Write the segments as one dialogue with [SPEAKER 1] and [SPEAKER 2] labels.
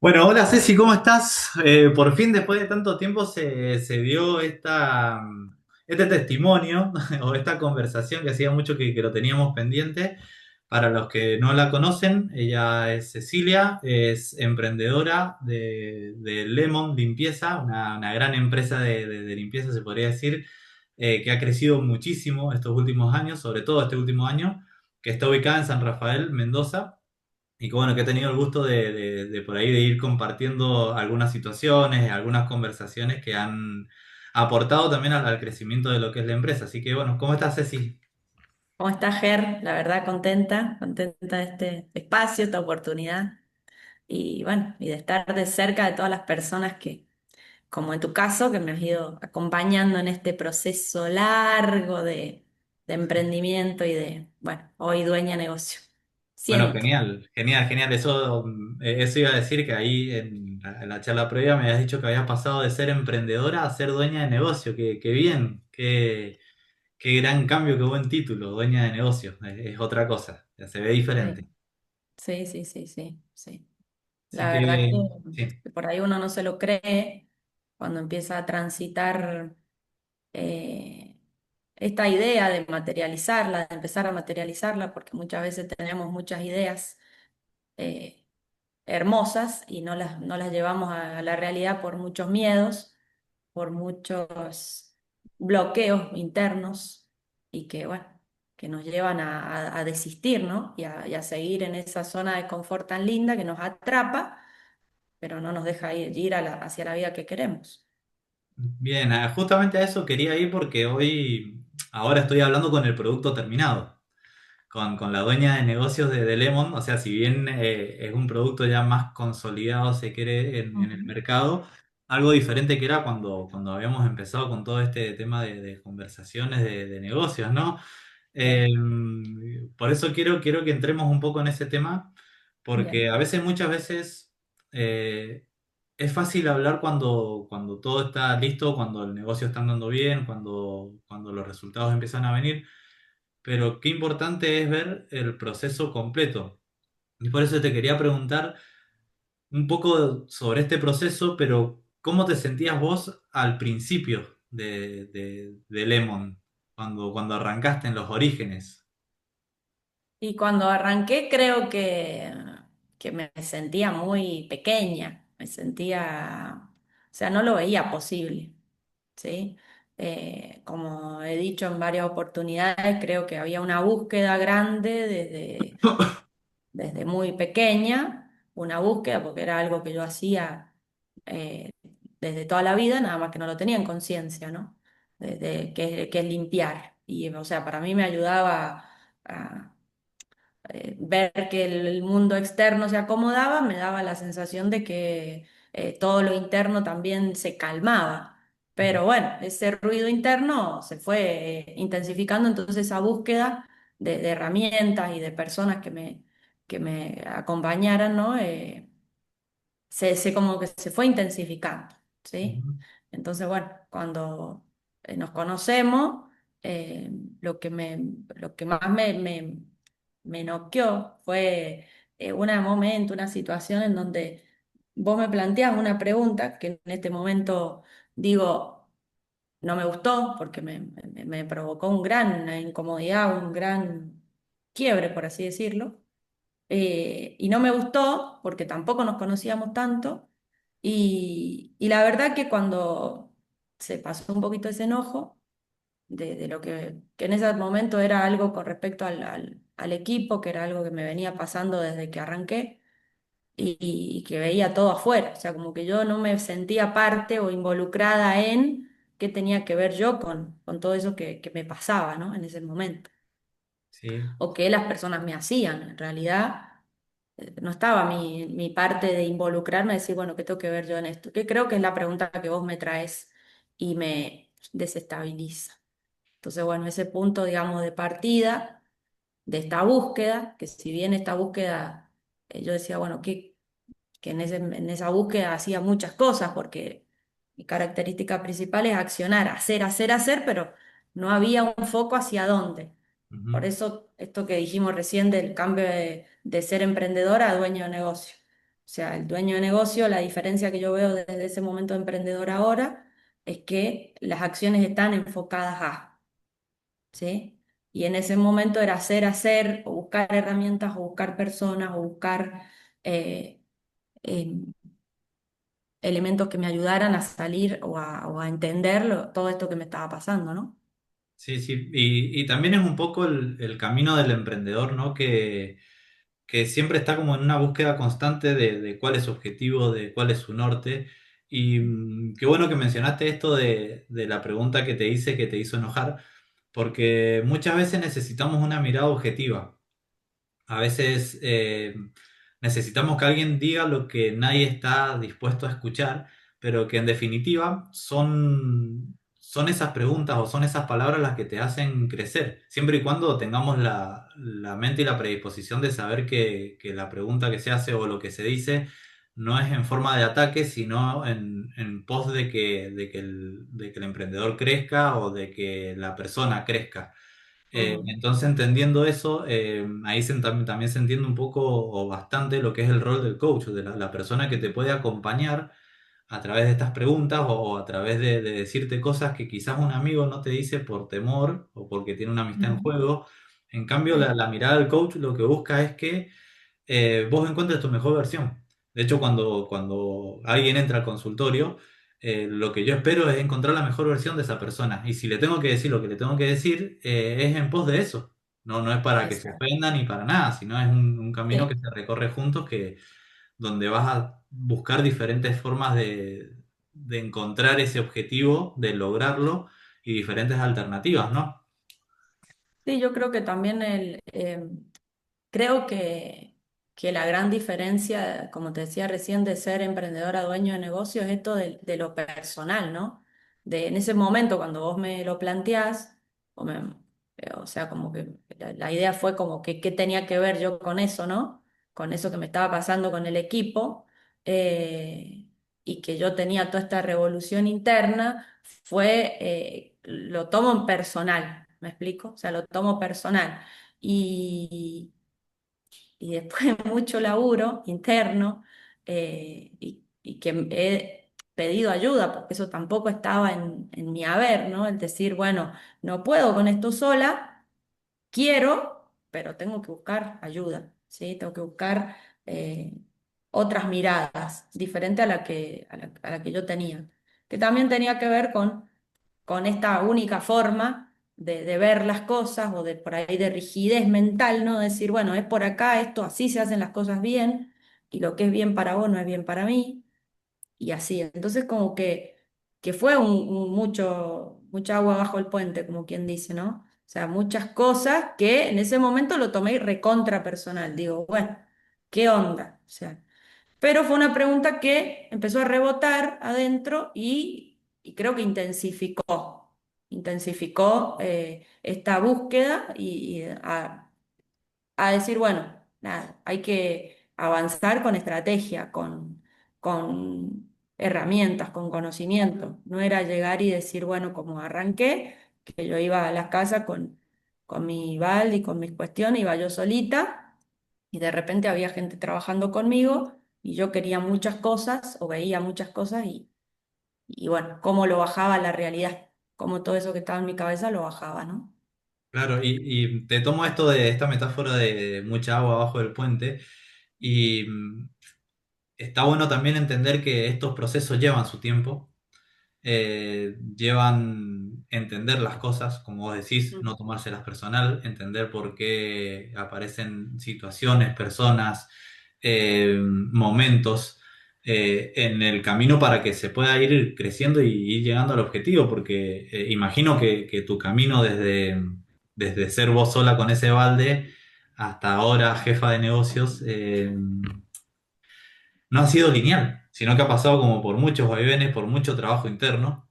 [SPEAKER 1] Bueno, hola Ceci, ¿cómo estás? Por fin, después de tanto tiempo, se dio este testimonio o esta conversación que hacía mucho que lo teníamos pendiente. Para los que no la conocen, ella es Cecilia, es emprendedora de Lemon Limpieza, una gran empresa de limpieza, se podría decir, que ha crecido muchísimo estos últimos años, sobre todo este último año, que está ubicada en San Rafael, Mendoza. Y que bueno, que he tenido el gusto de por ahí de ir compartiendo algunas situaciones, algunas conversaciones que han aportado también al crecimiento de lo que es la empresa. Así que bueno, ¿cómo estás, Ceci?
[SPEAKER 2] ¿Cómo estás, Ger? La verdad, contenta de este espacio, esta oportunidad y bueno, y de estar de cerca de todas las personas que, como en tu caso, que me has ido acompañando en este proceso largo de emprendimiento y de, bueno, hoy dueña de negocio.
[SPEAKER 1] Bueno,
[SPEAKER 2] Siento.
[SPEAKER 1] genial, genial, genial. Eso iba a decir que ahí en la charla previa me habías dicho que habías pasado de ser emprendedora a ser dueña de negocio. Qué bien, qué gran cambio, qué buen título, dueña de negocio. Es otra cosa, ya se ve
[SPEAKER 2] Sí,
[SPEAKER 1] diferente.
[SPEAKER 2] sí.
[SPEAKER 1] Así
[SPEAKER 2] La verdad
[SPEAKER 1] que sí.
[SPEAKER 2] que por ahí uno no se lo cree cuando empieza a transitar eh, esta idea de materializarla, de empezar a materializarla, porque muchas veces tenemos muchas ideas eh, hermosas y no las llevamos a la realidad por muchos miedos, por muchos bloqueos internos y que, bueno, que nos llevan a desistir, ¿no? Y a seguir en esa zona de confort tan linda que nos atrapa, pero no nos deja ir hacia la vida que queremos.
[SPEAKER 1] Bien, justamente a eso quería ir porque ahora estoy hablando con el producto terminado, con la dueña de negocios de Lemon. O sea, si bien es un producto ya más consolidado, se quiere, en el
[SPEAKER 2] Ujú.
[SPEAKER 1] mercado, algo diferente que era cuando habíamos empezado con todo este tema de conversaciones de negocios, ¿no?
[SPEAKER 2] Sí,
[SPEAKER 1] Eh, por eso quiero que entremos un poco en ese tema, porque
[SPEAKER 2] bien.
[SPEAKER 1] a veces, muchas veces, eh, es fácil hablar cuando todo está listo, cuando el negocio está andando bien, cuando los resultados empiezan a venir, pero qué importante es ver el proceso completo. Y por eso te quería preguntar un poco sobre este proceso, pero ¿cómo te sentías vos al principio de Lemon, cuando arrancaste en los orígenes?
[SPEAKER 2] Y cuando arranqué que me sentía muy pequeña, me sentía, o sea, no lo veía posible, ¿sí? Como he dicho en varias oportunidades, creo que había una búsqueda grande desde muy pequeña, una búsqueda porque era algo que yo hacía eh, desde toda la vida, nada más que no lo tenía en conciencia, ¿no? Que es limpiar. Y, o sea, para mí me ayudaba ver que el mundo externo se acomodaba, me daba la sensación de que todo lo interno también se calmaba. Pero bueno, ese ruido interno se fue intensificando, entonces esa búsqueda de herramientas y de personas que me acompañaran, ¿no? Se como que se fue intensificando, ¿sí?
[SPEAKER 1] Ujú,
[SPEAKER 2] Entonces, bueno, cuando nos conocemos, eh, lo que lo que más me noqueó fue un momento, una situación en donde vos me planteas una pregunta que en este momento digo, no me gustó porque me provocó una incomodidad, un gran quiebre, por así decirlo. Y no me gustó porque tampoco nos conocíamos tanto. Y la verdad que cuando se pasó un poquito ese enojo de lo que en ese momento era algo con respecto al equipo, que era algo que me venía pasando desde que arranqué y que veía todo afuera, o sea, como que yo no me sentía parte o involucrada en qué tenía que ver yo con todo eso que me pasaba, ¿no? En ese momento,
[SPEAKER 1] sí,
[SPEAKER 2] o que las personas me hacían, en realidad no estaba mi parte de involucrarme, decir, bueno, ¿qué tengo que ver yo en esto? Que creo que es la pregunta que vos me traes y me desestabiliza. Entonces, bueno, ese punto, digamos, de partida de esta búsqueda, que si bien esta búsqueda, yo decía, bueno, que en esa búsqueda hacía muchas cosas, porque mi característica principal es accionar, hacer, pero no había un foco hacia dónde.
[SPEAKER 1] ujú,
[SPEAKER 2] Por eso, esto que dijimos recién del cambio de ser emprendedora a dueño de negocio. sea, el dueño de negocio, la diferencia que yo veo desde ese momento de emprendedor ahora es que las acciones están enfocadas a, ¿sí? Y en ese momento era hacer, o buscar herramientas, o buscar personas, o buscar eh, em, elementos que me ayudaran a salir o a entender todo esto que me estaba pasando, ¿no?
[SPEAKER 1] Sí, sí, y también es un poco el camino del emprendedor, ¿no? Que siempre está como en una búsqueda constante de cuál es su objetivo, de cuál es su norte. Y qué bueno que mencionaste esto de la pregunta que te hice que te hizo enojar, porque muchas veces necesitamos una mirada objetiva. A veces necesitamos que alguien diga lo que nadie está dispuesto a escuchar, pero que en definitiva son esas preguntas o son esas palabras las que te hacen crecer, siempre y cuando tengamos la mente y la predisposición de saber que la pregunta que se hace o lo que se dice no es en forma de ataque, sino en pos de que el emprendedor crezca o de que la persona crezca.
[SPEAKER 2] Ujú,
[SPEAKER 1] Entonces, entendiendo eso, ahí también se entiende un poco o bastante lo que es el rol del coach, de la persona que te puede acompañar a través de estas preguntas o a través de decirte cosas que quizás un amigo no te dice por temor o porque tiene una amistad en
[SPEAKER 2] ujú.
[SPEAKER 1] juego. En cambio,
[SPEAKER 2] Sí,
[SPEAKER 1] la mirada del coach lo que busca es que vos encuentres tu mejor versión. De hecho, cuando alguien entra al consultorio, lo que yo espero es encontrar la mejor versión de esa persona. Y si le tengo que decir lo que le tengo que decir, es en pos de eso. No, no es para que se
[SPEAKER 2] exacto.
[SPEAKER 1] ofenda ni para nada, sino es un camino que
[SPEAKER 2] Sí.
[SPEAKER 1] se recorre juntos, donde vas a buscar diferentes formas de encontrar ese objetivo, de lograrlo y diferentes alternativas, ¿no?
[SPEAKER 2] Sí, yo creo que también creo que la gran diferencia, como te decía recién, de ser emprendedora dueño de negocio es esto de lo personal, ¿no? De en ese momento cuando vos me lo planteás, o sea, como que la idea fue como que qué tenía que ver yo con eso, ¿no? Con eso que me estaba pasando con el equipo, eh, y que yo tenía toda esta revolución interna, lo tomo en personal, ¿me explico? O sea, lo tomo personal. Y, y después de mucho laburo interno, y que he pedido ayuda, porque eso tampoco estaba en mi haber, ¿no? El decir, bueno, no puedo con esto sola, quiero, pero tengo que buscar ayuda, ¿sí? Tengo que buscar eh, otras miradas, diferente a a la que yo tenía, que también tenía que ver con esta única forma de ver las cosas o de por ahí de rigidez mental, ¿no? Decir, bueno, es por acá, esto así se hacen las cosas bien y lo que es bien para vos no es bien para mí y así. Entonces como que fue mucha agua bajo el puente, como quien dice, ¿no? O sea, muchas cosas que en ese momento lo tomé recontra personal. Digo, bueno, ¿qué onda? O sea, pero fue una pregunta que empezó a rebotar adentro y creo que intensificó esta búsqueda y a decir, bueno, nada, hay que avanzar con estrategia, con herramientas, con conocimiento. No era llegar y decir, bueno, como arranqué, que yo iba a la casa con mi balde y con mis cuestiones, iba yo solita y de repente había gente trabajando conmigo y yo quería muchas cosas o veía muchas cosas y bueno, cómo lo bajaba a la realidad, cómo todo eso que estaba en mi cabeza lo bajaba, ¿no?
[SPEAKER 1] Claro, y te tomo esto de esta metáfora de mucha agua abajo del puente y está bueno también entender que estos procesos llevan su tiempo, llevan entender las cosas, como vos decís,
[SPEAKER 2] Mm.
[SPEAKER 1] no tomárselas personal, entender por qué aparecen situaciones, personas, momentos en el camino para que se pueda ir creciendo y ir llegando al objetivo, porque imagino que tu camino desde ser vos sola con ese balde hasta ahora jefa de negocios, no ha sido lineal, sino que ha pasado como por muchos vaivenes, por mucho trabajo interno.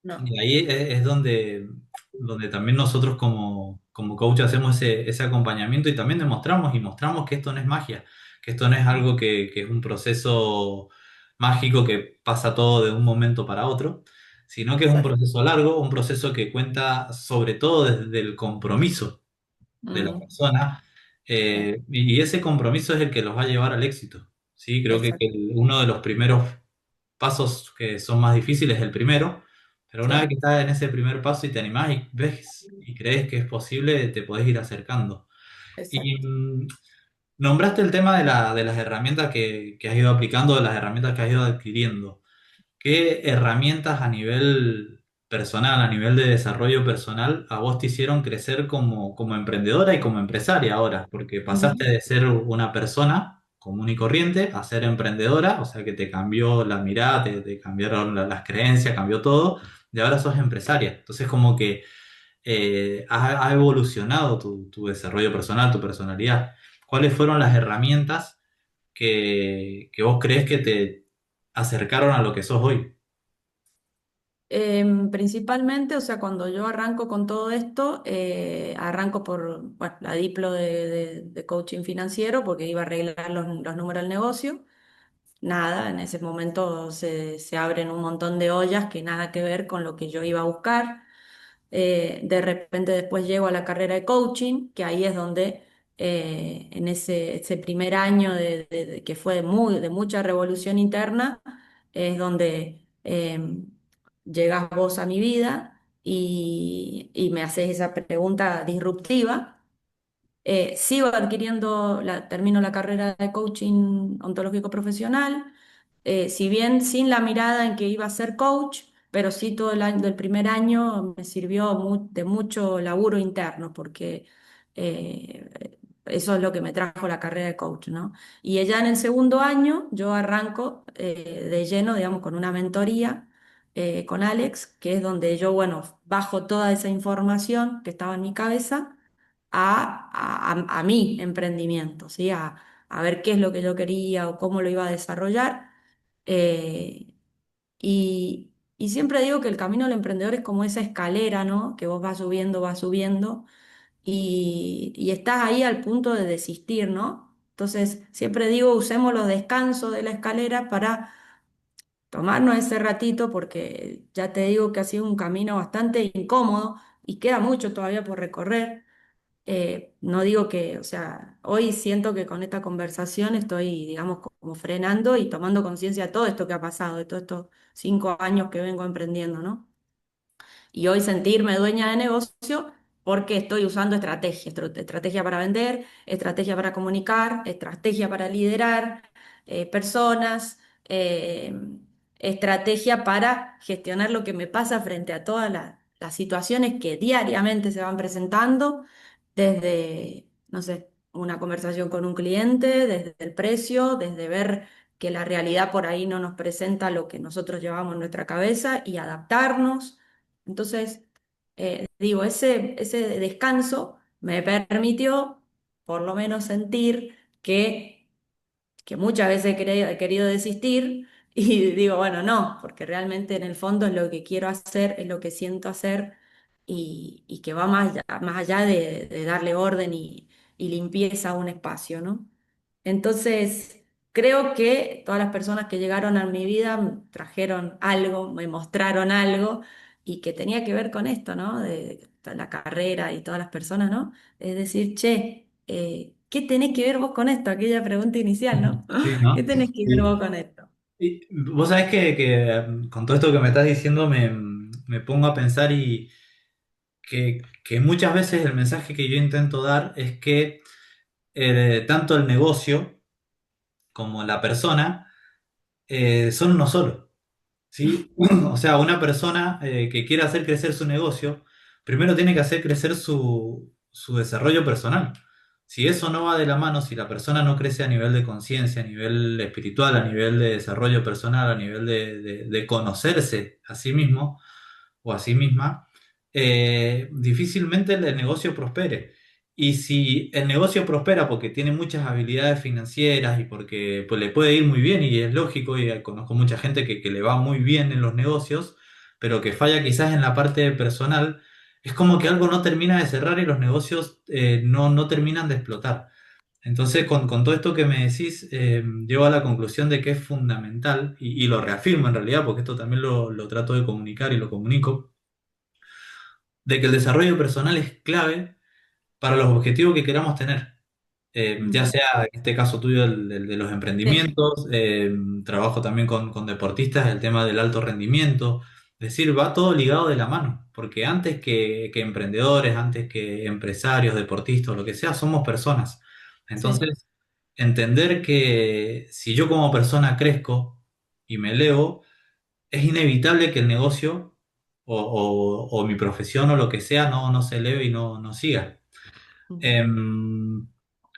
[SPEAKER 2] No,
[SPEAKER 1] Y ahí es donde también nosotros como coach hacemos ese acompañamiento y también demostramos y mostramos que esto no es magia, que esto no es algo que es un proceso mágico que pasa todo de un momento para otro, sino que es un
[SPEAKER 2] exacto.
[SPEAKER 1] proceso largo, un proceso que cuenta sobre todo desde el compromiso de la
[SPEAKER 2] Ujú,
[SPEAKER 1] persona,
[SPEAKER 2] sí.
[SPEAKER 1] y ese compromiso es el que los va a llevar al éxito. ¿sí? Creo que
[SPEAKER 2] Exacto.
[SPEAKER 1] uno de los primeros pasos que son más difíciles es el primero, pero una vez
[SPEAKER 2] Sí,
[SPEAKER 1] que estás en ese primer paso y te animás y ves y crees que es posible, te podés ir acercando. Y
[SPEAKER 2] exacto.
[SPEAKER 1] nombraste el tema de las herramientas que has ido aplicando, de las herramientas que has ido adquiriendo. ¿Qué herramientas a nivel personal, a nivel de desarrollo personal, a vos te hicieron crecer como emprendedora y como empresaria ahora? Porque pasaste
[SPEAKER 2] Ujú.
[SPEAKER 1] de ser una persona común y corriente a ser emprendedora, o sea que te cambió la mirada, te cambiaron las creencias, cambió todo, y ahora sos empresaria. Entonces como que ha evolucionado tu desarrollo personal, tu personalidad. ¿Cuáles fueron las herramientas que vos crees que te acercaron a lo que sos hoy?
[SPEAKER 2] Principalmente, o sea, cuando yo arranco con todo esto, arranco por, bueno, la diplo de coaching financiero porque iba a arreglar los números del negocio. Nada, en ese momento se abren un montón de ollas que nada que ver con lo que yo iba a buscar. De repente después llego a la carrera de coaching, que ahí es donde en ese primer año que fue de mucha revolución interna, es donde llegas vos a mi vida y me haces esa pregunta disruptiva. Sigo adquiriendo, termino la carrera de coaching ontológico profesional, si bien sin la mirada en que iba a ser coach, pero sí todo el año del primer año me sirvió de mucho laburo interno, porque eso es lo que me trajo la carrera de coach, ¿no? Y ya en el segundo año yo arranco de lleno, digamos, con una mentoría con Alex, que es donde yo, bueno, bajo toda esa información que estaba en mi cabeza a mi emprendimiento, ¿sí? A ver qué es lo que yo quería o cómo lo iba a desarrollar. Eh, y siempre digo que el camino del emprendedor es como esa escalera, ¿no? Que vos vas subiendo y estás ahí al punto de desistir, ¿no? Entonces, siempre digo, usemos los descansos de la escalera para tomarnos ese ratito, porque ya te digo que ha sido un camino bastante incómodo y queda mucho todavía por recorrer. No digo que, o sea, hoy siento que con esta conversación estoy, digamos, como frenando y tomando conciencia de todo esto que ha pasado, de todos estos 5 años que vengo emprendiendo, ¿no? Y hoy sentirme dueña de negocio porque estoy usando estrategia, estrategia para vender, estrategia para comunicar, estrategia para liderar personas, estrategia para gestionar lo que me pasa frente a todas las situaciones que diariamente se van presentando, desde, no sé, una conversación con un cliente, desde el precio, desde ver que la realidad por ahí no nos presenta lo que nosotros llevamos en nuestra cabeza y adaptarnos. Entonces, digo, ese descanso me permitió por lo menos sentir que muchas veces he querido desistir y digo, bueno, no, porque realmente en el fondo es lo que quiero hacer, es lo que siento hacer y que va más allá de darle orden y limpieza a un espacio, ¿no? Entonces, creo que todas las personas que llegaron a mi vida me trajeron algo, me mostraron algo y que tenía que ver con esto, ¿no? De la carrera y todas las personas, ¿no? Es decir, che, ¿qué tenés que ver vos con esto? Aquella pregunta inicial, ¿no?
[SPEAKER 1] Sí,
[SPEAKER 2] ¿Qué
[SPEAKER 1] ¿no?
[SPEAKER 2] tenés que ver
[SPEAKER 1] Y,
[SPEAKER 2] vos con esto?
[SPEAKER 1] y vos sabés con todo esto que me estás diciendo me pongo a pensar y que muchas veces el mensaje que yo intento dar es que tanto el negocio como la persona son uno solo. ¿Sí? O sea, una persona que quiera hacer crecer su negocio, primero tiene que hacer crecer su desarrollo personal. Si eso no va de la mano, si la persona no crece a nivel de conciencia, a nivel espiritual, a nivel de desarrollo personal, a nivel de conocerse a sí mismo o a sí misma, difícilmente el negocio prospere. Y si el negocio prospera porque tiene muchas habilidades financieras y porque pues, le puede ir muy bien, y es lógico, y conozco mucha gente que le va muy bien en los negocios, pero que falla quizás en la parte personal, es como que algo no termina de cerrar y los negocios no terminan de explotar. Entonces, con todo esto que me decís, llego a la conclusión de que es fundamental, y lo reafirmo en realidad, porque esto también lo trato de comunicar y lo comunico, de que el desarrollo personal es clave para los objetivos que queramos tener. Ya
[SPEAKER 2] Ujú.
[SPEAKER 1] sea en este caso tuyo el de los
[SPEAKER 2] Sí,
[SPEAKER 1] emprendimientos, trabajo también con deportistas, el tema del alto rendimiento, es decir, va todo ligado de la mano, porque antes que emprendedores, antes que empresarios, deportistas, lo que sea, somos personas.
[SPEAKER 2] sí.
[SPEAKER 1] Entonces, entender que si yo como persona crezco y me elevo, es inevitable que el negocio o mi profesión o lo que sea no se eleve y no siga.
[SPEAKER 2] Ujú.
[SPEAKER 1] Em,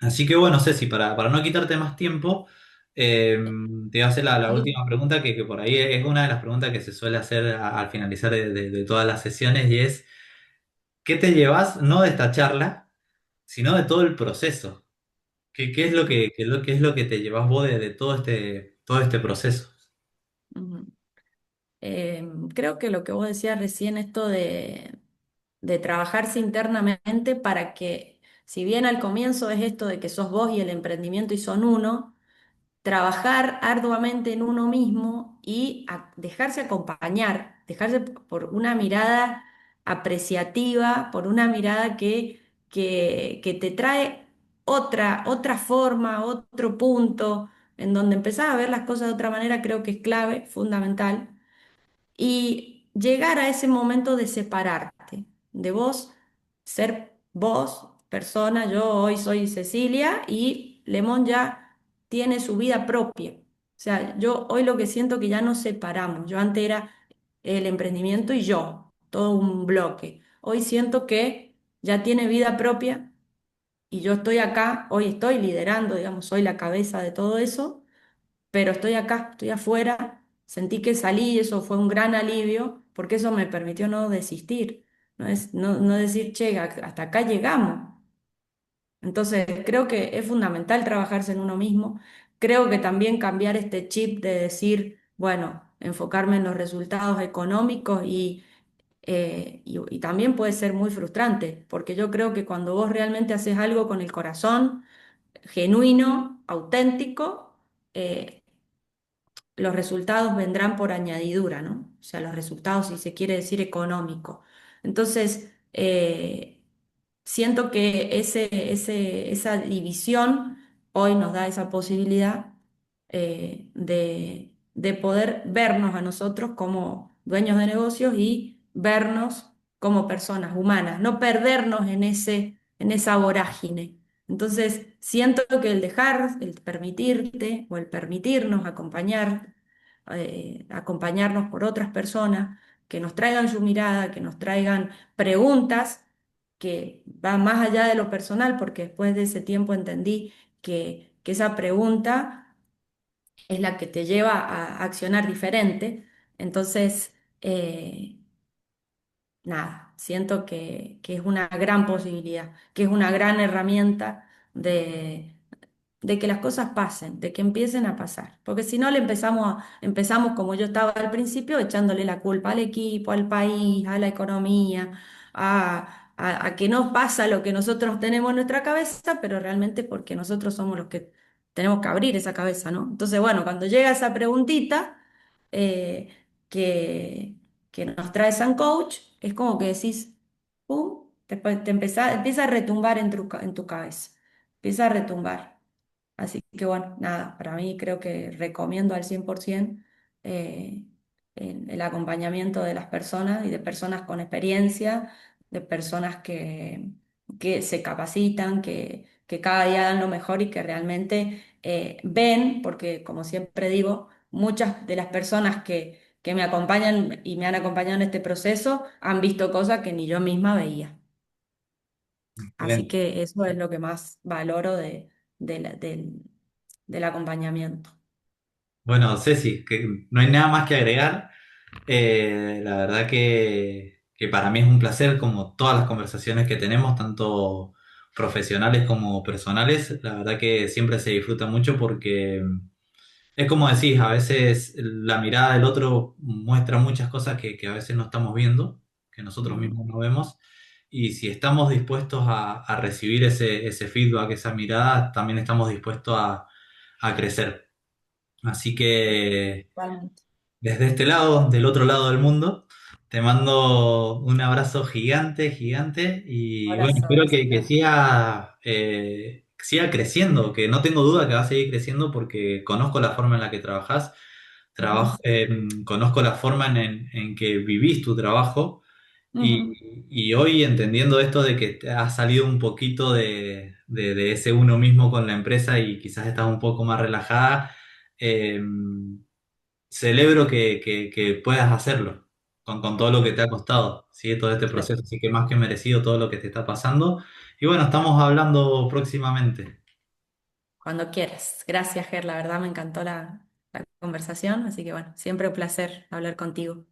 [SPEAKER 1] Así que bueno, Ceci, para no quitarte más tiempo, te voy a hacer la
[SPEAKER 2] Sí.
[SPEAKER 1] última pregunta que por ahí es una de las preguntas que se suele hacer al finalizar de todas las sesiones y es, ¿qué te llevas no de esta charla, sino de todo el proceso? ¿Qué es lo qué es lo que te llevas vos de todo este proceso?
[SPEAKER 2] Ujú. Creo que lo que vos decías recién, esto de trabajarse internamente para que, si bien al comienzo es esto de que sos vos y el emprendimiento y son uno, trabajar arduamente en uno mismo y dejarse acompañar, dejarse por una mirada apreciativa, por una mirada que te trae otra forma, otro punto, en donde empezás a ver las cosas de otra manera, creo que es clave, fundamental y llegar a ese momento de separarte, de vos ser vos, persona, yo hoy soy Cecilia y Lemón ya tiene su vida propia. O sea, yo hoy lo que siento que ya nos separamos. Yo antes era el emprendimiento y yo, todo un bloque. Hoy siento que ya tiene vida propia y yo estoy acá, hoy estoy liderando, digamos, soy la cabeza de todo eso pero estoy acá, estoy afuera, sentí que salí, eso fue un gran alivio, porque eso me permitió no desistir, no decir, che, hasta acá llegamos. Entonces, creo que es fundamental trabajarse en uno mismo, creo que también cambiar este chip de decir, bueno, enfocarme en los resultados económicos y también puede ser muy frustrante, porque yo creo que cuando vos realmente haces algo con el corazón, genuino, auténtico, eh, los resultados vendrán por añadidura, ¿no? O sea, los resultados, si se quiere decir, económico. Entonces, siento que esa división hoy nos da esa posibilidad de poder vernos a nosotros como dueños de negocios y vernos como personas humanas, no perdernos en esa vorágine. Entonces, siento que el dejar, el permitirte o el permitirnos acompañarnos por otras personas que nos traigan su mirada, que nos traigan preguntas que van más allá de lo personal, porque después de ese tiempo entendí que esa pregunta es la que te lleva a accionar diferente. Entonces, nada, siento que es una gran posibilidad, que es una gran herramienta de que las cosas pasen, de que empiecen a pasar. Porque si no, empezamos como yo estaba al principio, echándole la culpa al equipo, al país, a la economía, a que no pasa lo que nosotros tenemos en nuestra cabeza, pero realmente porque nosotros somos los que tenemos que abrir esa cabeza, ¿no? Entonces, bueno, cuando llega esa preguntita, eh, que que nos trae San Coach, es como que decís, ¡pum! Empieza a retumbar en tu cabeza, empieza a retumbar. Así que bueno, nada, para mí creo que recomiendo al 100% eh, el acompañamiento de las personas y de personas con experiencia, de personas que se capacitan, que cada día dan lo mejor y que realmente ven, porque como siempre digo, muchas de las personas que me acompañan y me han acompañado en este proceso han visto cosas que ni yo misma veía. Así
[SPEAKER 1] Excelente.
[SPEAKER 2] que eso es lo que más valoro del acompañamiento.
[SPEAKER 1] Bueno, Ceci, que no hay nada más que agregar. La verdad que para mí es un placer, como todas las conversaciones que tenemos, tanto profesionales como personales. La verdad que siempre se disfruta mucho porque es como decís, a veces la mirada del otro muestra muchas cosas que a veces no estamos viendo, que nosotros
[SPEAKER 2] Mm,
[SPEAKER 1] mismos no vemos. Y si estamos dispuestos a recibir ese feedback, esa mirada, también estamos dispuestos a crecer. Así que
[SPEAKER 2] totalmente.
[SPEAKER 1] desde este lado, del otro lado del mundo, te mando un abrazo gigante, gigante y bueno,
[SPEAKER 2] Abrazo,
[SPEAKER 1] espero
[SPEAKER 2] abrazo
[SPEAKER 1] que
[SPEAKER 2] grande.
[SPEAKER 1] siga siga creciendo, que no tengo duda que va a seguir creciendo porque conozco la forma en la que trabajás,
[SPEAKER 2] Ujú,
[SPEAKER 1] conozco la forma en que vivís tu trabajo
[SPEAKER 2] ujú.
[SPEAKER 1] y hoy entendiendo esto de que te has salido un poquito de ese uno mismo con la empresa y quizás estás un poco más relajada, eh, celebro que puedas hacerlo con todo lo que te ha costado, ¿sí? Todo este
[SPEAKER 2] Cla-
[SPEAKER 1] proceso, así que más que merecido todo lo que te está pasando. Y bueno, estamos hablando próximamente.
[SPEAKER 2] Cuando quieras. Gracias, Ger, la verdad me encantó la conversación, así que bueno, siempre un placer hablar contigo.